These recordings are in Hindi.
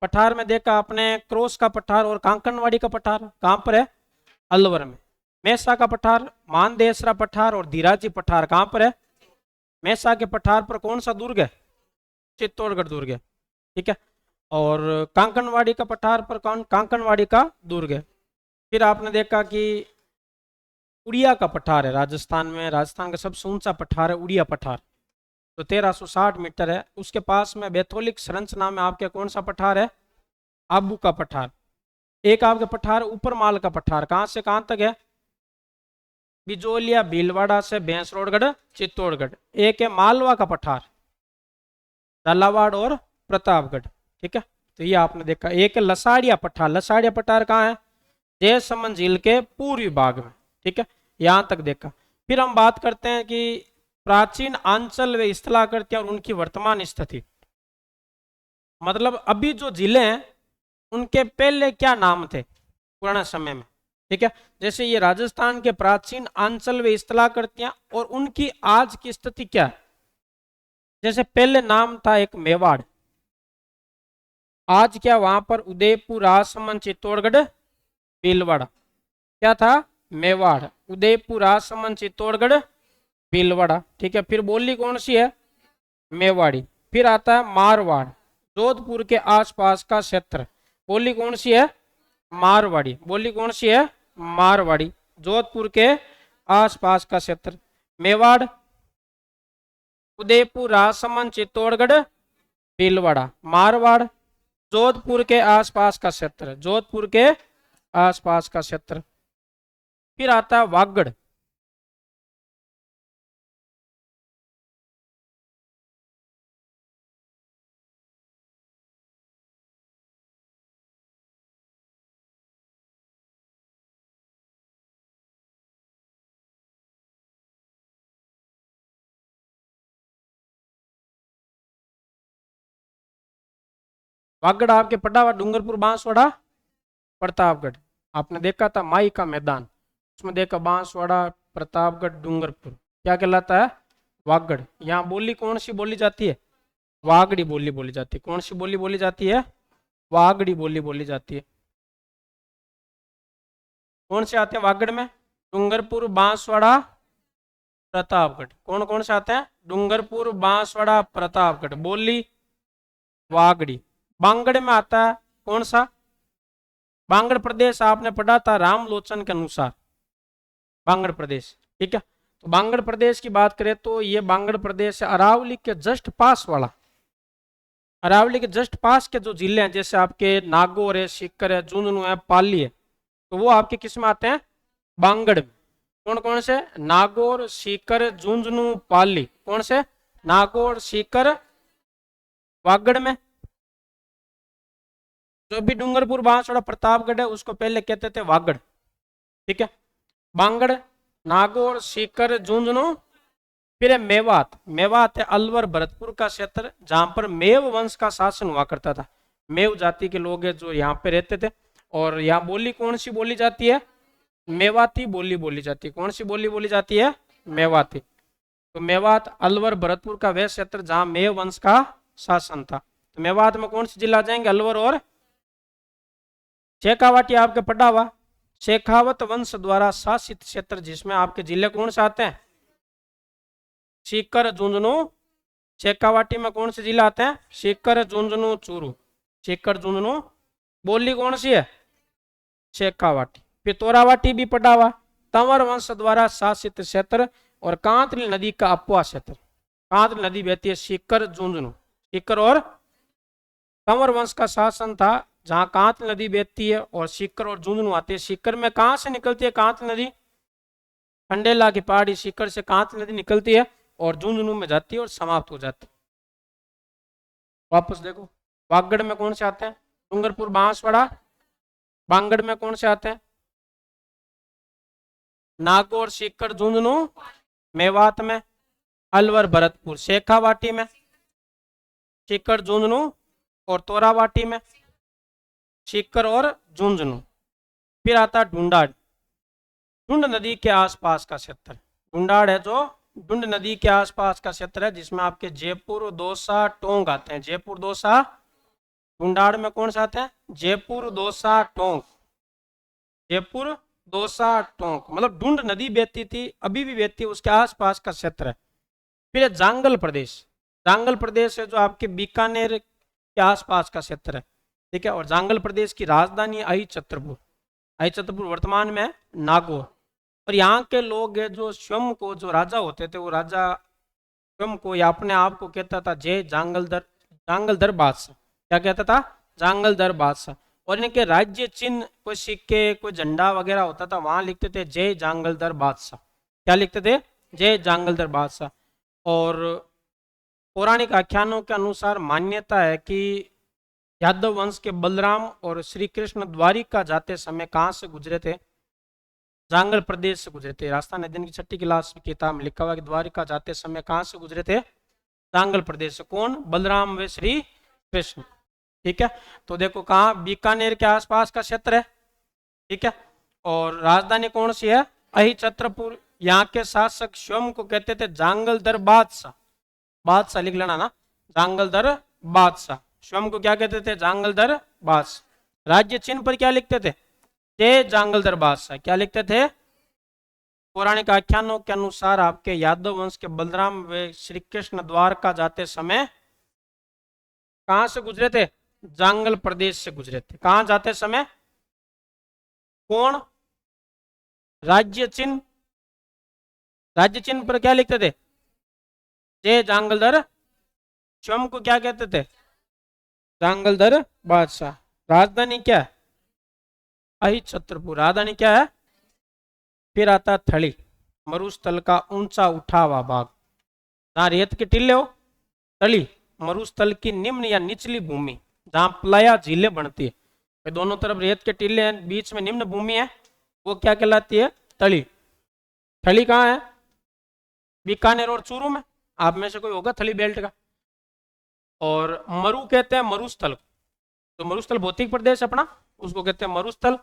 पठार में देखा आपने क्रोस का पठार और कांकनवाड़ी का पठार कहाँ पर है? अलवर में। मेसा का पठार, मानदेसरा पठार और धीराजी पठार कहाँ पर है? मेसा के पठार पर कौन सा दुर्ग है? चित्तौड़गढ़ दुर्ग है, ठीक है। और कांकनवाड़ी का पठार पर कौन? कांकनवाड़ी का दुर्ग है। फिर आपने देखा कि उड़िया का पठार है राजस्थान में, राजस्थान का सबसे ऊंचा पठार है उड़िया पठार, तो 1360 मीटर है। उसके पास में बैथोलिक संरचना में आपके कौन सा पठार है? आबू का पठार। एक आपके पठार ऊपर माल का पठार, कहाँ से कहाँ तक है? बिजोलिया भीलवाड़ा से भैंसरोडगढ़ चित्तौड़गढ़। एक है मालवा का पठार, झालावाड़ और प्रतापगढ़, ठीक है। तो ये आपने देखा। एक है लसाड़िया पठार, लसाड़िया पठार कहाँ है? जयसमंद झील के पूर्वी भाग में, ठीक है। यहाँ तक देखा। फिर हम बात करते हैं कि प्राचीन अंचल व स्थलाकृतियां और उनकी वर्तमान स्थिति, मतलब अभी जो जिले हैं उनके पहले क्या नाम थे पुराने समय में, ठीक है। जैसे ये राजस्थान के प्राचीन अंचल व स्थलाकृतियां और उनकी आज की स्थिति क्या है। जैसे पहले नाम था एक मेवाड़, आज क्या वहां पर उदयपुर, राजसमंद, चित्तौड़गढ़, भीलवाड़ा, क्या था? मेवाड़, उदयपुर, राजसमंद, चित्तौड़गढ़, भीलवाड़ा, ठीक है। फिर बोली कौन सी है? मेवाड़ी। फिर आता है मारवाड़, जोधपुर के आसपास का क्षेत्र, बोली कौन सी है? मारवाड़ी। बोली कौन सी है? मारवाड़ी, जोधपुर के आसपास का क्षेत्र। मेवाड़, उदयपुर, राजसमंद, चित्तौड़गढ़, भीलवाड़ा, मारवाड़, जोधपुर के आसपास का क्षेत्र, जोधपुर के आसपास का क्षेत्र। फिर आता है वागड़, वागड़ आपके पड़ा हुआ डूंगरपुर, बांसवाड़ा, प्रतापगढ़। आपने देखा था माई का मैदान, उसमें देखा बांसवाड़ा, प्रतापगढ़, डूंगरपुर, क्या कहलाता है? वागड़। यहाँ बोली कौन सी बोली जाती है? वागड़ी बोली बोली जाती है। कौन सी बोली बोली जाती है? वागड़ी बोली बोली जाती है। कौन से आते हैं वागड़ में? डूंगरपुर, बांसवाड़ा, प्रतापगढ़। कौन कौन से आते हैं? डूंगरपुर, बांसवाड़ा, प्रतापगढ़, बोली वागड़ी। बांगड़ में आता है कौन सा? बांगड़ प्रदेश आपने पढ़ा था रामलोचन के अनुसार, बांगड़ प्रदेश, ठीक है। तो बांगड़ प्रदेश की बात करें तो ये बांगड़ प्रदेश है अरावली के जस्ट पास वाला, अरावली के जस्ट पास के जो जिले हैं जैसे आपके नागौर है, सीकर है, झुंझुनू है, पाली है, तो वो आपके किस में आते हैं? बांगड़ में। कौन कौन से? नागौर, सीकर, झुंझुनू, पाली। कौन से? नागौर, सीकर, वागड़ में। जो भी डूंगरपुर, बांसवाड़ा, प्रतापगढ़ है उसको पहले कहते थे वागड़, ठीक है। बांगड़, नागौर, सीकर, झुंझुनू। फिर है मेवात, मेवात है अलवर भरतपुर का क्षेत्र जहां पर मेव वंश का शासन हुआ करता था। मेव जाति के लोग हैं जो यहाँ पे रहते थे। और यहाँ बोली कौन सी बोली जाती है? मेवाती बोली बोली जाती है। कौन सी बोली बोली जाती है? मेवाती। तो मेवात अलवर भरतपुर का वह क्षेत्र जहां मेव वंश का शासन था। तो मेवात में कौन से जिला आ जाएंगे? अलवर और शेखावाटी आपके पढ़ा हुआ, शेखावत वंश द्वारा शासित क्षेत्र जिसमें आपके जिले कौन से आते हैं? सीकर, झुंझुनू। शेखावाटी में कौन से जिला आते हैं? सीकर, झुंझुनू, चूरू। सीकर, झुंझुनू, बोली कौन सी है? शेखावाटी। फिर तोरावाटी भी पड़ा हुआ, तंवर वंश द्वारा शासित क्षेत्र और कांतली नदी का अपवा क्षेत्र। कांतली नदी बहती है सीकर, झुंझुनू, सीकर और तंवर वंश का शासन था जहां कांतली नदी बहती है और सीकर और झुंझुनू आते हैं। सीकर में कहां से निकलती है कांतली नदी? खंडेला की पहाड़ी सीकर से कांतली नदी निकलती है और झुंझुनू में जाती है और समाप्त हो जाती है। वापस देखो, वागड़ में कौन से आते हैं? डूंगरपुर, बांसवाड़ा। बांगड़ में कौन से आते हैं? नागौर, सीकर, झुंझुनू। मेवात में अलवर, भरतपुर। शेखावाटी में सीकर, झुंझुनू और तोरावाटी में सीकर और झुंझुनू। फिर आता ढूंढाड़, ढूंढ नदी के आसपास का क्षेत्र। ढूंढाड़ है जो ढूंढ नदी के आसपास का क्षेत्र है जिसमें आपके जयपुर, दौसा, टोंक आते हैं। जयपुर, दौसा, ढूंढाड़ में कौन सा आता है? जयपुर, दौसा, टोंक। जयपुर, दौसा, टोंक, मतलब ढूंढ नदी बहती थी, अभी भी बहती है, उसके आसपास का क्षेत्र है। फिर है जांगल प्रदेश। जांगल प्रदेश है जो आपके बीकानेर के आसपास का क्षेत्र है, ठीक है। और जांगल प्रदेश की राजधानी है आई छत्रपुर। आई छत्रपुर वर्तमान में नागौर। और यहाँ के लोग है जो स्वयं को, जो राजा होते थे, वो राजा स्वयं को या अपने आप को कहता था जय जांगलधर, जांगलधर बादशाह। क्या कहता था? जांगलधर बादशाह। और इनके राज्य चिन्ह, कोई सिक्के, कोई झंडा वगैरह होता था, वहां लिखते थे जय जांगलधर बादशाह। क्या लिखते थे? जय जांगलधर बादशाह। और पौराणिक आख्यानों के अनुसार मान्यता है कि यादव वंश के बलराम और श्री कृष्ण द्वारिका जाते समय कहाँ से गुजरे थे? जांगल प्रदेश से गुजरे थे। राजस्थान अध्ययन की 6ठी क्लास की किताब में लिखा हुआ कि द्वारिका जाते समय कहाँ से गुजरे थे? जांगल प्रदेश से। कौन? बलराम व श्री कृष्ण, ठीक है। तो देखो कहाँ, बीकानेर के आसपास का क्षेत्र है, ठीक है। और राजधानी कौन सी है? अहि छत्रपुर। यहाँ के शासक स्वयं को कहते थे जांगलधर बादशाह। बादशाह लिख लेना ना, जांगलधर बादशाह। स्वयं को क्या कहते थे? जांगलधर बादशाह। राज्य चिन्ह पर क्या लिखते थे? जय जांगलधर बादशाह। क्या लिखते थे? पौराणिक आख्यानों के अनुसार आपके यादव वंश के बलराम व श्री कृष्ण द्वारका जाते समय कहां से गुजरे थे? जांगल प्रदेश से गुजरे थे। कहां जाते समय? कौन? राज्य चिन्ह, राज्य चिन्ह पर क्या लिखते थे? जय जांगलधर। स्वयं को क्या कहते थे? जांगलधर बादशाह। राजधानी क्या है? अहि छत्रपुर। राजधानी क्या है? फिर आता थली, मरुस्थल का ऊंचा उठा हुआ भाग, जहां रेत के टीले हो। तली, मरुस्थल की निम्न या निचली भूमि, जहां प्लाया झीलें बनती है। दोनों तरफ रेत के टीले हैं, बीच में निम्न भूमि है, वो क्या कहलाती है? तली। थली कहाँ है? बीकानेर और चूरू में। आप में से कोई होगा थली बेल्ट का। और मरु कहते हैं मरुस्थल, तो मरुस्थल भौतिक प्रदेश अपना, उसको कहते हैं मरुस्थल।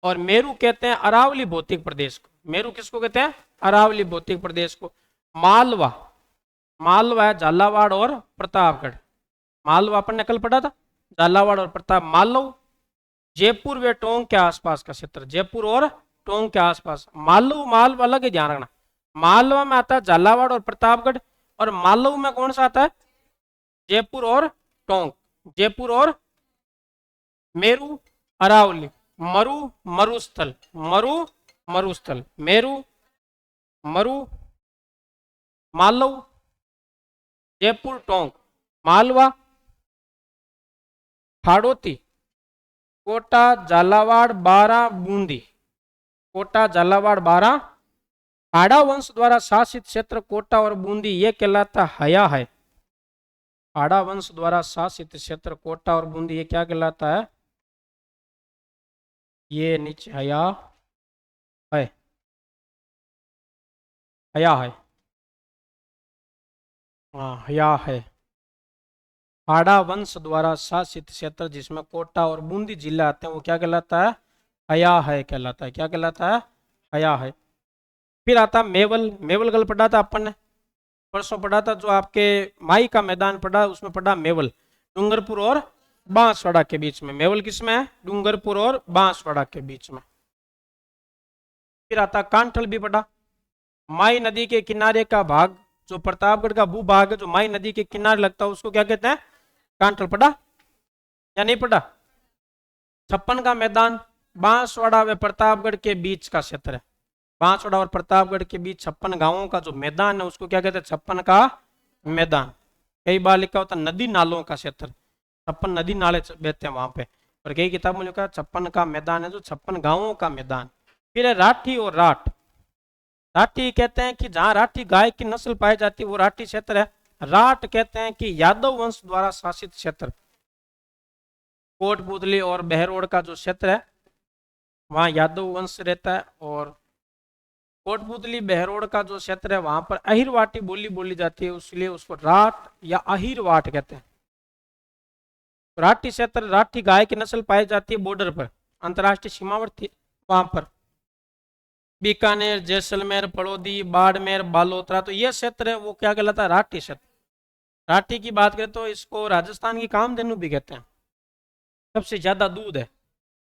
और मेरू कहते हैं अरावली भौतिक प्रदेश को। मेरू किसको कहते हैं? अरावली भौतिक प्रदेश को। मालवा, मालवा है झालावाड़ और प्रतापगढ़। मालवा अपन ने कल पढ़ा था, झालावाड़ और प्रताप। मालव, जयपुर व टोंक के आसपास का क्षेत्र। जयपुर और टोंक के आसपास। मालव, मालवा अलग है, ध्यान रखना। मालवा में आता है झालावाड़ और प्रतापगढ़, और मालव में कौन सा आता है? जयपुर और टोंक। जयपुर और मेरू, अरावली। मरु, मरुस्थल। मरु, मरुस्थल। मेरू, मरु, मालव, जयपुर, टोंक। मालवा, हाड़ौती, कोटा, झालावाड़, बारा, बूंदी। कोटा, झालावाड़, बारा। हाड़ा वंश द्वारा शासित क्षेत्र कोटा और बूंदी ये कहलाता हया है। हाड़ा वंश द्वारा शासित क्षेत्र कोटा और बूंदी ये क्या कहलाता है? ये नीचे हया है, हया है, हाँ हया है। हाड़ा वंश द्वारा शासित क्षेत्र जिसमें कोटा और बूंदी जिला आते हैं वो क्या कहलाता है? हया है कहलाता है। क्या कहलाता है? हया है। फिर आता मेवल। मेवल कल पढ़ा था अपन ने, परसों पढ़ा था, जो आपके माई का मैदान पढ़ा उसमें पढ़ा मेवल। डूंगरपुर और बांसवाड़ा के बीच में। मेवल किसमें है? डूंगरपुर और बांसवाड़ा के बीच में। फिर आता कांठल भी पढ़ा। माई नदी के किनारे का भाग, जो प्रतापगढ़ का भूभाग है जो माई नदी के किनारे लगता है उसको क्या कहते हैं? कांठल। पढ़ा या नहीं पढ़ा? छप्पन का मैदान बांसवाड़ा व प्रतापगढ़ के बीच का क्षेत्र है। बांसवाड़ा और प्रतापगढ़ के बीच 56 गांवों का जो मैदान है उसको क्या कहते हैं? 56 का मैदान। कई बार लिखा होता नदी नालों का क्षेत्र, 56 नदी नाले बहते हैं वहां पे, और कई किताबों में लिखा 56 का मैदान है जो 56 गांवों का मैदान। फिर है राठी और राठ। राठी कहते हैं कि जहां राठी गाय की नस्ल पाई जाती है वो राठी क्षेत्र है। राठ कहते हैं कि यादव वंश द्वारा शासित क्षेत्र, कोटपुतली और बहरोड का जो क्षेत्र है वहां यादव वंश रहता है। और कोटपुतली बहरोड का जो क्षेत्र है वहां पर अहिरवाटी बोली बोली जाती है, इसलिए उसको राठ या अहिरवाट कहते हैं। राठी क्षेत्र, राठी गाय की नस्ल पाई जाती है बॉर्डर पर, अंतरराष्ट्रीय सीमावर्ती वहां पर। बीकानेर, जैसलमेर, पड़ौदी, बाड़मेर, बालोतरा, तो ये क्षेत्र है वो क्या कहलाता है? राठी क्षेत्र। राठी की बात करें तो इसको राजस्थान की कामधेनु भी कहते हैं। सबसे ज्यादा दूध है,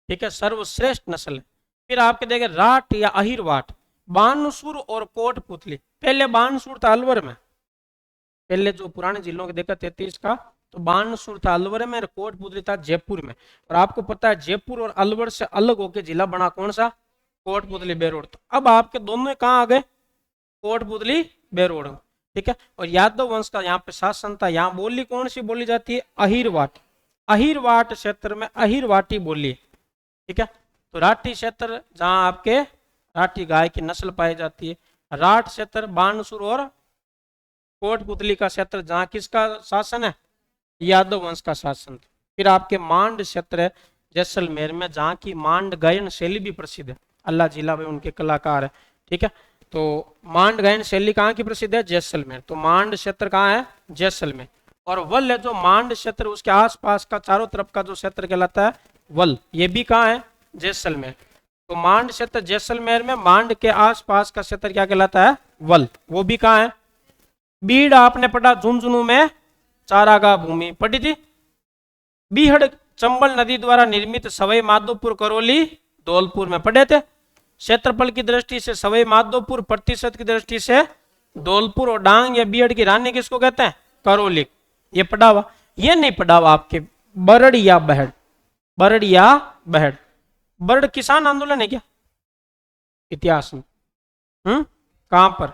ठीक है, सर्वश्रेष्ठ नस्ल है। फिर आपके देखे राठ या अहिरवाट, बानसूर और कोटपुतली। पहले बानसूर था अलवर में, पहले जो पुराने जिलों के देखा 33 का, तो बानसूर था अलवर में और कोटपुतली था जयपुर में। और आपको पता है जयपुर और अलवर से अलग होकर जिला बना कौन सा, कोटपुतली बेरोड। तो अब आपके दोनों कहाँ आ गए, कोटपुतली बेरोड, ठीक है। और यादव वंश का यहाँ पे शासन था। यहाँ बोली कौन सी बोली जाती है, अहिरवाट। अहिरवाट क्षेत्र में अहिरवाटी बोली, ठीक है। तो राठी क्षेत्र जहाँ आपके राठी गाय की नस्ल पाई जाती है। राठ क्षेत्र बानसूर और कोटपुतली का क्षेत्र जहाँ किसका शासन है, यादव वंश का शासन। फिर आपके मांड क्षेत्र है जैसलमेर में, जहाँ की मांड गायन शैली भी प्रसिद्ध है। अल्लाह जिला में उनके कलाकार है, ठीक है। तो मांड गायन शैली कहाँ की प्रसिद्ध है, जैसलमेर। तो मांड क्षेत्र कहाँ है, जैसलमेर। और वल है जो मांड क्षेत्र, उसके आसपास का चारों तरफ का जो क्षेत्र कहलाता है वल, ये भी कहाँ है, जैसलमेर। तो मांड क्षेत्र जैसलमेर में, मांड के आसपास का क्षेत्र क्या कहलाता है, वल, वो भी कहाँ है। बीड़ आपने पढ़ा, झुंझुनू में चारागाह भूमि पढ़ी थी। बीहड़ चंबल नदी द्वारा निर्मित सवाई माधोपुर करौली धौलपुर में पढ़े थे। क्षेत्रफल की दृष्टि से सवाई माधोपुर, प्रतिशत की दृष्टि से धौलपुर। और डांग या बीहड़ की रानी किसको कहते हैं, करौली। ये पढ़ा हुआ, ये नहीं पढ़ा हुआ आपके बरड़ या बहड़। बरड़ या बहड़, बरड़ किसान आंदोलन है क्या इतिहास में, कहां पर,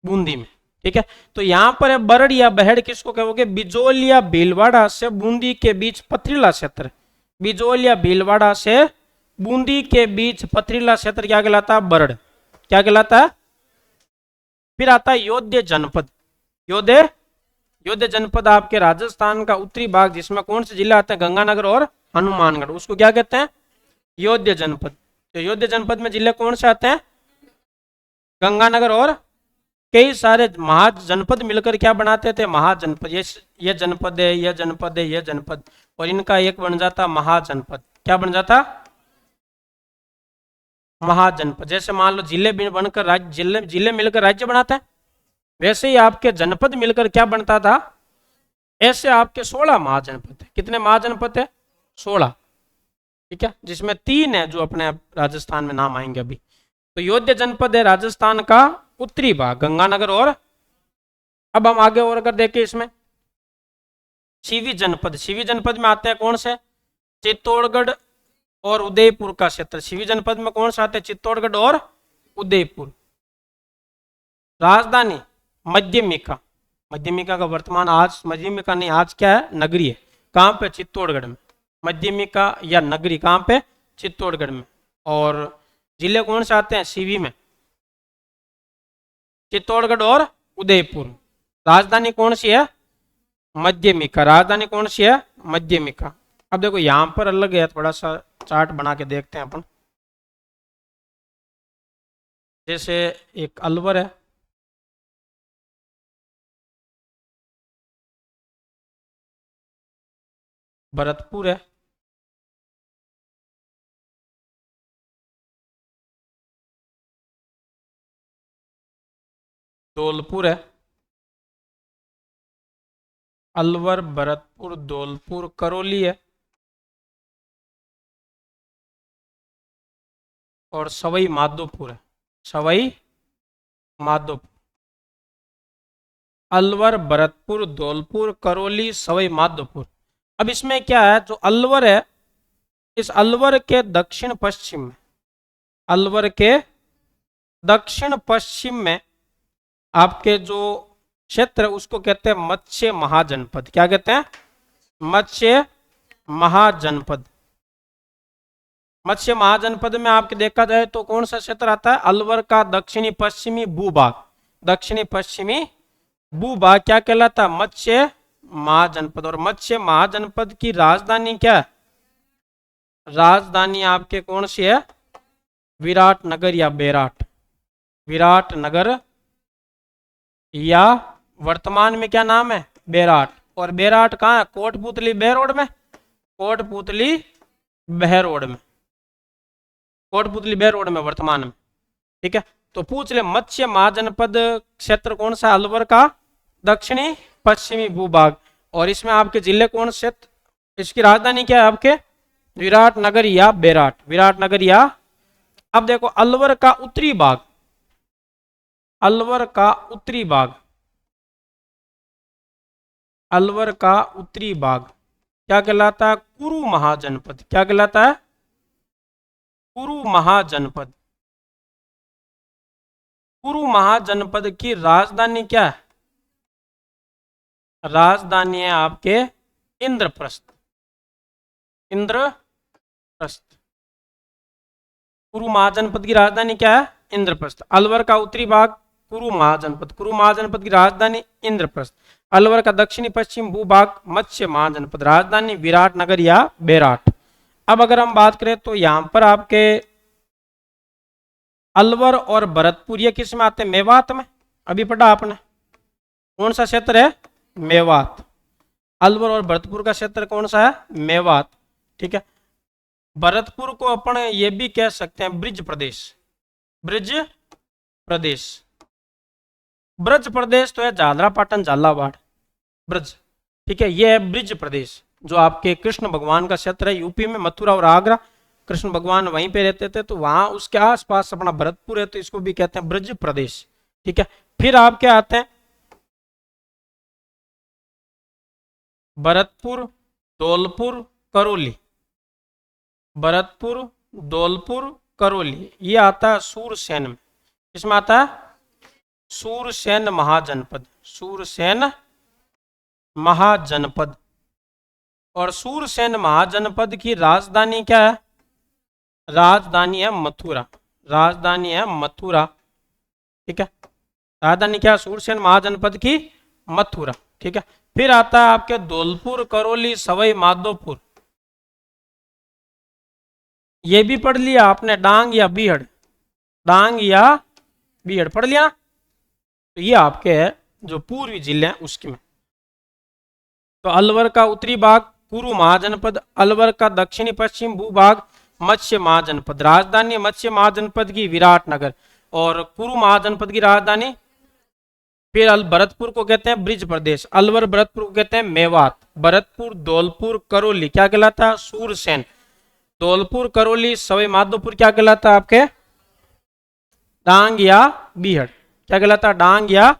बूंदी में, ठीक है। तो यहां पर है बरड़ या बहड़ किसको कहोगे, बिजोल या भीलवाड़ा से बूंदी के बीच पथरीला क्षेत्र। बिजोल या भीलवाड़ा से बूंदी के बीच पथरीला क्षेत्र क्या कहलाता है, बरड़, क्या कहलाता है। फिर आता है योध्य जनपद। योध्य जनपद आपके राजस्थान का उत्तरी भाग, जिसमें कौन से जिले आते हैं, गंगानगर और हनुमानगढ़, उसको क्या कहते हैं, योध्य जनपद। तो योध्य जनपद में जिले कौन से आते हैं, गंगानगर और कई सारे महाजनपद मिलकर क्या बनाते थे, महाजनपद। ये जनपद है, ये जनपद है, ये जनपद, और इनका एक बन जाता महाजनपद। क्या बन जाता, महाजनपद। जैसे मान लो जिले बनकर राज्य, जिले मिलकर राज्य बनाते हैं, वैसे ही आपके जनपद मिलकर क्या बनता था, ऐसे आपके 16 महाजनपद है। कितने महाजनपद है, 16, ठीक है, जिसमें 3 है जो अपने राजस्थान में नाम आएंगे अभी। तो योध्य जनपद है राजस्थान का उत्तरी भाग, गंगानगर और। अब हम आगे और अगर देखें इसमें सीवी जनपद। सीवी जनपद में आते हैं कौन से, चित्तौड़गढ़ और उदयपुर का क्षेत्र। सीवी जनपद में कौन से आते हैं, चित्तौड़गढ़ और उदयपुर। राजधानी मध्यमिका। मध्यमिका का वर्तमान आज, मध्यमिका नहीं आज क्या है, नगरी है। कहाँ पे, चित्तौड़गढ़ में। मध्यमिका या नगरी कहाँ पे, चित्तौड़गढ़ में। और जिले कौन से आते हैं, सीवी में चित्तौड़गढ़ और उदयपुर। राजधानी कौन सी है, मध्यमिका। राजधानी कौन सी है, मध्यमिका। अब देखो यहां पर अलग है, थोड़ा सा चार्ट बना के देखते हैं अपन। जैसे एक अलवर है, भरतपुर है, धौलपुर है। अलवर, भरतपुर, धौलपुर, करौली है, और सवाई माधोपुर है। सवाई माधोपुर, अलवर, भरतपुर, धौलपुर, करौली, सवाई माधोपुर। अब इसमें क्या है, जो अलवर है, इस अलवर के दक्षिण पश्चिम में, अलवर के दक्षिण पश्चिम में आपके जो क्षेत्र उसको कहते हैं मत्स्य महाजनपद। क्या कहते हैं, मत्स्य महाजनपद। मत्स्य महाजनपद में आपके देखा जाए तो कौन सा क्षेत्र आता है, अलवर का दक्षिणी पश्चिमी भूभाग। दक्षिणी पश्चिमी भूभाग क्या कहलाता है, मत्स्य महाजनपद। और मत्स्य महाजनपद की राजधानी क्या है, राजधानी आपके कौन सी है, विराट नगर या बेराट। विराट नगर या वर्तमान में क्या नाम है, बेराट। और बेराट कहाँ है, कोटपुतली बहरोड में। कोटपुतली बहरोड में, कोटपुतली बहरोड में वर्तमान में, ठीक है। तो पूछ ले, मत्स्य महाजनपद क्षेत्र कौन सा, अलवर का दक्षिणी पश्चिमी भूभाग। और इसमें आपके जिले कौन से, इसकी राजधानी क्या है आपके? विराटनगर या बेराट, विराटनगर या। अब देखो अलवर का उत्तरी भाग, अलवर का उत्तरी भाग, अलवर का उत्तरी भाग क्या कहलाता है? कुरु महाजनपद। क्या कहलाता है? कुरु महाजनपद। कुरु महाजनपद की राजधानी क्या है? राजधानी है आपके इंद्रप्रस्थ, इंद्रप्रस्थ। कुरु महाजनपद की राजधानी क्या है? इंद्रप्रस्थ। अलवर का उत्तरी भाग कुरु महाजनपद, कुरु महाजनपद की राजधानी इंद्रप्रस्थ। अलवर का दक्षिणी पश्चिम भूभाग मत्स्य महाजनपद, राजधानी विराटनगर या बेराट। अब अगर हम बात करें तो यहां पर आपके अलवर और भरतपुर ये किस में आते हैं? मेवात में। अभी पढ़ा आपने, कौन सा क्षेत्र है? मेवात। अलवर और भरतपुर का क्षेत्र कौन सा है? मेवात। ठीक है। भरतपुर को अपन ये भी कह सकते हैं ब्रिज प्रदेश, ब्रिज प्रदेश। ब्रज प्रदेश तो है झालरा पाटन झालावाड़, ब्रज। ठीक है, ये है ब्रिज प्रदेश जो आपके कृष्ण भगवान का क्षेत्र है यूपी में, मथुरा और आगरा। कृष्ण भगवान वहीं पे रहते थे, तो वहां उसके आसपास अपना भरतपुर है, तो इसको भी कहते हैं ब्रज प्रदेश। ठीक है। फिर आप क्या आते हैं? भरतपुर, धौलपुर, करौली। भरतपुर, धौलपुर, करौली, ये आता है सूरसेन में। किसमें आता है? सूरसेन महाजनपद, सूरसेन महाजनपद। और सूरसेन महाजनपद की राजधानी क्या है? राजधानी है मथुरा, राजधानी है मथुरा। ठीक है, राजधानी क्या है सूरसेन महाजनपद की? मथुरा। ठीक है। फिर आता है आपके धौलपुर, करौली, सवाई माधोपुर। ये भी पढ़ लिया आपने, डांग या बीहड़, डांग या बीहड़ पढ़ लिया। तो ये आपके है जो पूर्वी जिले हैं उसके में। तो अलवर का उत्तरी भाग कुरु महाजनपद, अलवर का दक्षिणी पश्चिम भूभाग मत्स्य महाजनपद, राजधानी मत्स्य महाजनपद की विराटनगर, और कुरु महाजनपद की राजधानी। फिर भरतपुर को कहते हैं ब्रिज प्रदेश, अलवर भरतपुर को कहते हैं मेवात, भरतपुर, धौलपुर, करौली क्या कहलाता है? सूरसेन। धौलपुर, करौली, सवाई माधोपुर क्या कहलाता है आपके? डांग या बीहड़। क्या कहलाता है? डांग या।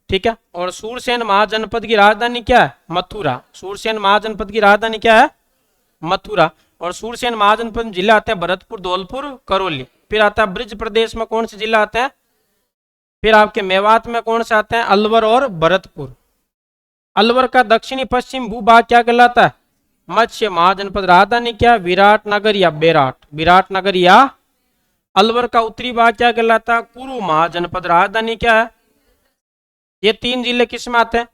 ठीक है। और सूरसेन महाजनपद की राजधानी क्या है? मथुरा। सूरसेन महाजनपद की राजधानी क्या है? मथुरा। और सूरसेन महाजनपद जिले आते हैं भरतपुर, धौलपुर, करौली। फिर आता है ब्रिज प्रदेश में कौन से जिला आते हैं? फिर आपके मेवात में कौन से आते हैं? अलवर और भरतपुर। अलवर का दक्षिणी पश्चिम भूभाग क्या कहलाता है? मत्स्य महाजनपद, राजधानी क्या? विराटनगर या बेराट, विराटनगर या। अलवर का उत्तरी भाग क्या कहलाता है? कुरु महाजनपद, राजधानी क्या है? ये तीन जिले किस में आते हैं?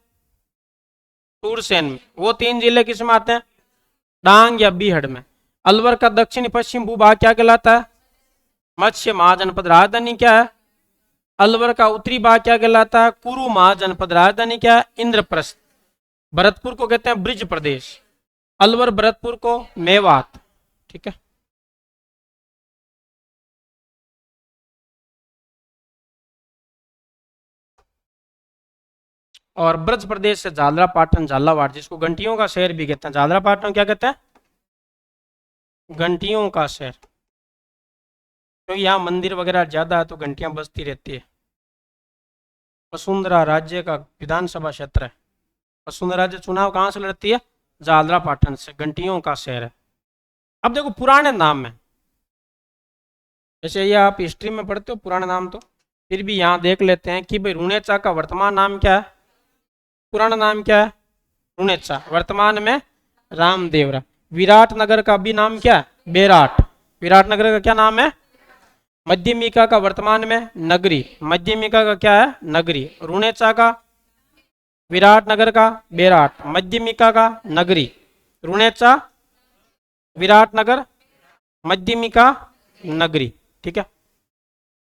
सूरसेन में। वो तीन जिले किस में आते हैं? डांग या बीहड़ में। अलवर का दक्षिणी पश्चिम भूभाग क्या कहलाता है? मत्स्य महाजनपद, राजधानी क्या है? अलवर का उत्तरी भाग क्या कहलाता है? कुरु महाजनपद, राजधानी क्या है? इंद्रप्रस्थ। भरतपुर को कहते हैं ब्रिज प्रदेश, अलवर भरतपुर को मेवात। ठीक है। और ब्रज प्रदेश से झालरा पाटन झालावाड़, जिसको घंटियों का शहर भी कहते हैं। झालरा पाटन क्या कहते हैं? घंटियों का शहर, क्योंकि यहाँ मंदिर वगैरह ज्यादा है तो घंटियां बजती रहती है। वसुंधरा राज्य का विधानसभा क्षेत्र है। वसुंधरा राज्य चुनाव कहाँ से लड़ती है? झालरा पाटन से, घंटियों का शहर है। अब देखो पुराने नाम में, जैसे ये आप हिस्ट्री में पढ़ते हो पुराने नाम, तो फिर भी यहाँ देख लेते हैं कि भाई रुणेचा का वर्तमान नाम क्या है? पुराना नाम क्या है? रुणेचा। वर्तमान में रामदेवरा। विराटनगर का भी नाम क्या है? बेराट। विराटनगर का क्या नाम है? मध्यमिका का वर्तमान में नगरी, मध्यमिका का क्या है? नगरी। रुणेचा का, विराटनगर का बेराट, मध्यमिका का नगरी। रुणेचा, विराटनगर, मध्यमिका, नगरी। ठीक है।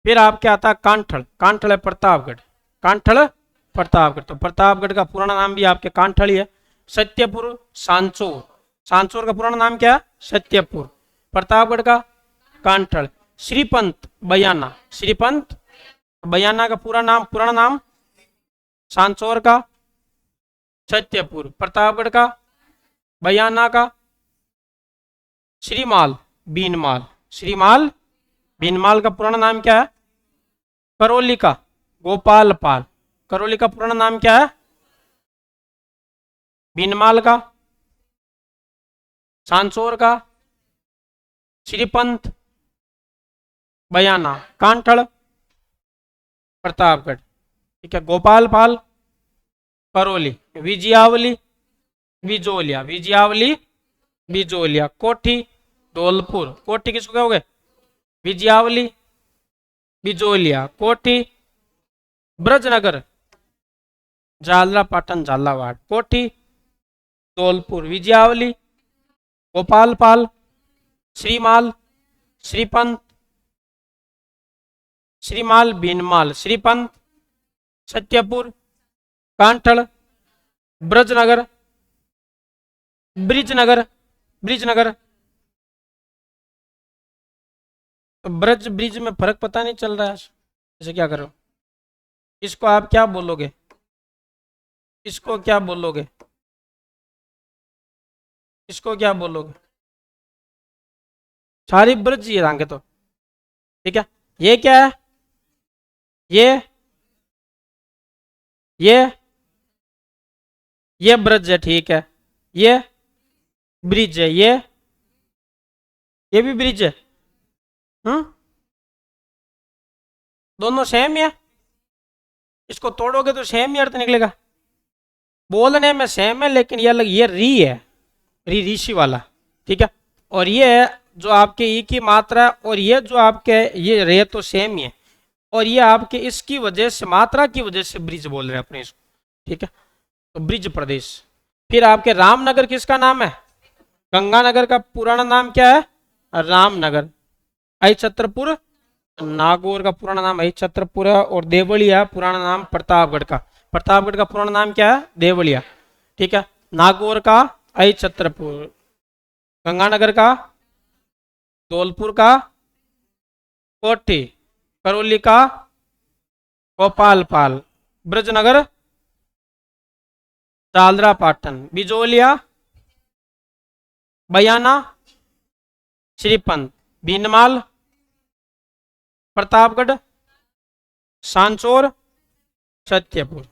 फिर आपके आता कांठल, कांठल है प्रतापगढ़, कांठल प्रतापगढ़। तो प्रतापगढ़ का पुराना नाम भी आपके कांठल ही है। सत्यपुर, सांचौर, सांचौर का पुराना नाम क्या है? सत्यपुर। प्रतापगढ़ का कांठल। श्रीपंत बयाना, श्रीपंत बयाना का पुराना नाम सांचौर का सत्यपुर, प्रतापगढ़ का बयाना का श्रीमाल बीनमाल, श्रीमाल बीनमाल का पुराना नाम क्या है? करौली का गोपाल पाल, करौली का पुराना नाम क्या है? बीनमाल का, सांसोर का, श्रीपंत, बयाना, कांठड़, प्रतापगढ़। ठीक है, गोपाल पाल, करौली, विजयावली, बिजोलिया, विजयावली, बिजोलिया, कोठी, धौलपुर, कोठी किसको कहोगे? विजयावली, बिजोलिया, कोठी, ब्रजनगर, झालरा पाटन झालावाड़, कोठी, धौलपुर, विजयावली, गोपाल पाल, श्रीमाल, श्रीपंत, श्रीमाल बीनमाल, श्रीपंत, सत्यपुर, कांठड़, ब्रजनगर, ब्रिजनगर, ब्रिजनगर। तो ब्रज ब्रिज में फर्क पता नहीं चल रहा है, इसे क्या करो? इसको आप क्या बोलोगे? इसको क्या बोलोगे? इसको क्या बोलोगे? सारी ब्रज ये रंगे तो। ठीक है, ये क्या है? ये ये ब्रज है। ठीक है, ये ब्रिज है, ये भी ब्रिज है। दोनों सेम ही है। इसको तोड़ोगे तो सेम ही अर्थ निकलेगा। बोलने में सेम है लेकिन ये अलग, ये री है, री ऋषि वाला। ठीक है, और ये जो आपके ई की मात्रा है और ये जो आपके ये रे तो सेम ही है, और ये आपके इसकी वजह से, मात्रा की वजह से ब्रिज बोल रहे हैं अपने इसको। ठीक है, तो ब्रिज प्रदेश। फिर आपके रामनगर किसका नाम है? गंगानगर का पुराना नाम क्या है? रामनगर। आई छत्रपुर नागौर का पुराना नाम आई छत्रपुर है, और देवलिया पुराना नाम प्रतापगढ़ का। प्रतापगढ़ का पुराना नाम क्या है? देवलिया। ठीक है, नागौर का आई छत्रपुर, गंगानगर का, धौलपुर का कोठी, करौली का गोपालपाल, ब्रजनगर झालरा पाटन, बिजोलिया बयाना, श्रीपंत, बीनमाल, प्रतापगढ़, सांचौर, सत्यपुर।